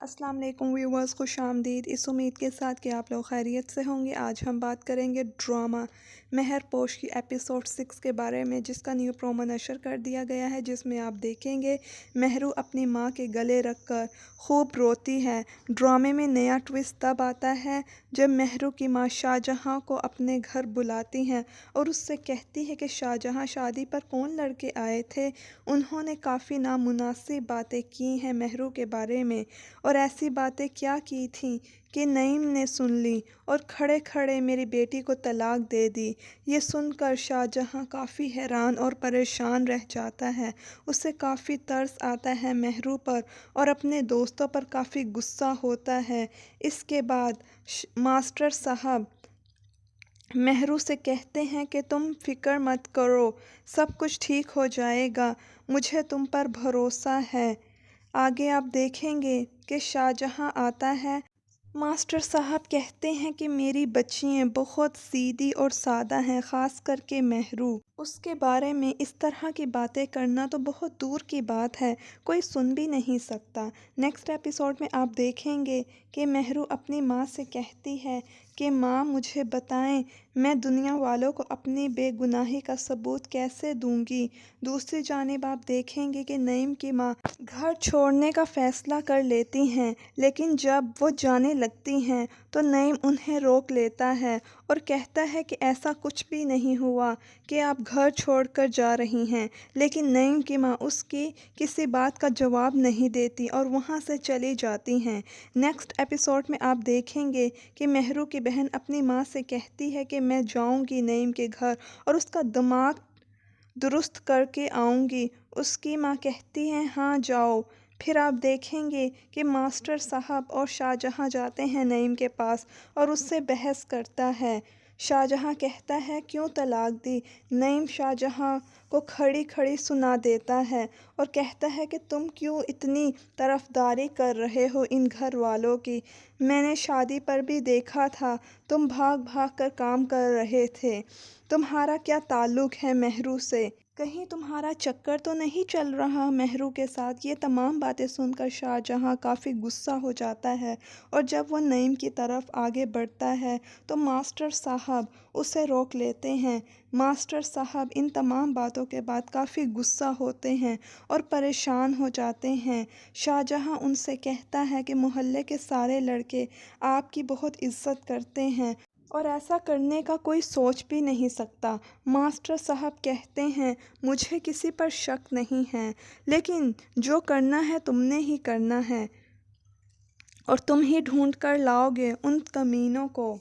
السلام علیکم ویورز، خوش آمدید۔ اس امید کے ساتھ کہ آپ لوگ خیریت سے ہوں گے، آج ہم بات کریں گے ڈرامہ مہر پوش کی ایپیسوڈ 6 کے بارے میں، جس کا نیو پرومو نشر کر دیا گیا ہے، جس میں آپ دیکھیں گے مہرو اپنی ماں کے گلے رکھ کر خوب روتی ہے۔ ڈرامے میں نیا ٹوسٹ تب آتا ہے جب مہرو کی ماں شاہجہاں کو اپنے گھر بلاتی ہیں اور اس سے کہتی ہے کہ شاہجہاں شادی پر کون لڑکے آئے تھے۔ انہوں نے کافی نامناسب باتیں کی ہیں مہرو کے بارے میں، اور ایسی باتیں کیا کی تھیں کہ نعیم نے سن لی اور کھڑے کھڑے میری بیٹی کو طلاق دے دی۔ یہ سن کر شاہجہاں کافی حیران اور پریشان رہ جاتا ہے۔ اسے کافی ترس آتا ہے مہرو پر اور اپنے دوستوں پر کافی غصہ ہوتا ہے۔ اس کے بعد ماسٹر صاحب مہرو سے کہتے ہیں کہ تم فکر مت کرو، سب کچھ ٹھیک ہو جائے گا، مجھے تم پر بھروسہ ہے۔ آگے آپ دیکھیں گے کہ شاہجہاں آتا ہے۔ ماسٹر صاحب کہتے ہیں کہ میری بچیاں بہت سیدھی اور سادہ ہیں، خاص کر کے مہرو۔ اس کے بارے میں اس طرح کی باتیں کرنا تو بہت دور کی بات ہے، کوئی سن بھی نہیں سکتا۔ نیکسٹ ایپیسوڈ میں آپ دیکھیں گے کہ مہرو اپنی ماں سے کہتی ہے کہ ماں مجھے بتائیں، میں دنیا والوں کو اپنی بے گناہی کا ثبوت کیسے دوں گی۔ دوسری جانب آپ دیکھیں گے کہ نعیم کی ماں گھر چھوڑنے کا فیصلہ کر لیتی ہیں، لیکن جب وہ جانے لگتی ہیں تو نعیم انہیں روک لیتا ہے اور کہتا ہے کہ ایسا کچھ بھی نہیں ہوا کہ آپ گھر چھوڑ کر جا رہی ہیں، لیکن نعیم کی ماں اس کی کسی بات کا جواب نہیں دیتی اور وہاں سے چلی جاتی ہیں۔ نیکسٹ ایپیسوڈ میں آپ دیکھیں گے کہ مہرو کی بہن اپنی ماں سے کہتی ہے کہ میں جاؤں گی نعیم کے گھر اور اس کا دماغ درست کر کے آؤں گی۔ اس کی ماں کہتی ہے ہاں جاؤ۔ پھر آپ دیکھیں گے کہ ماسٹر صاحب اور شاہجہاں جاتے ہیں نعیم کے پاس اور اس سے بحث کرتا ہے۔ شاہجہاں کہتا ہے کیوں طلاق دی؟ نعیم شاہجہاں کو کھڑی کھڑی سنا دیتا ہے اور کہتا ہے کہ تم کیوں اتنی طرفداری کر رہے ہو ان گھر والوں کی؟ میں نے شادی پر بھی دیکھا تھا تم بھاگ بھاگ کر کام کر رہے تھے، تمہارا کیا تعلق ہے مہرو سے؟ کہیں تمہارا چکر تو نہیں چل رہا مہرو کے ساتھ؟ یہ تمام باتیں سن کر شاہجہاں کافی غصہ ہو جاتا ہے اور جب وہ نعیم کی طرف آگے بڑھتا ہے تو ماسٹر صاحب اسے روک لیتے ہیں۔ ماسٹر صاحب ان تمام باتوں کے بعد کافی غصہ ہوتے ہیں اور پریشان ہو جاتے ہیں۔ شاہجہاں ان سے کہتا ہے کہ محلے کے سارے لڑکے آپ کی بہت عزت کرتے ہیں اور ایسا کرنے کا کوئی سوچ بھی نہیں سکتا۔ ماسٹر صاحب کہتے ہیں مجھے کسی پر شک نہیں ہے، لیکن جو کرنا ہے تم نے ہی کرنا ہے اور تم ہی ڈھونڈ کر لاؤ گے ان کمینوں کو۔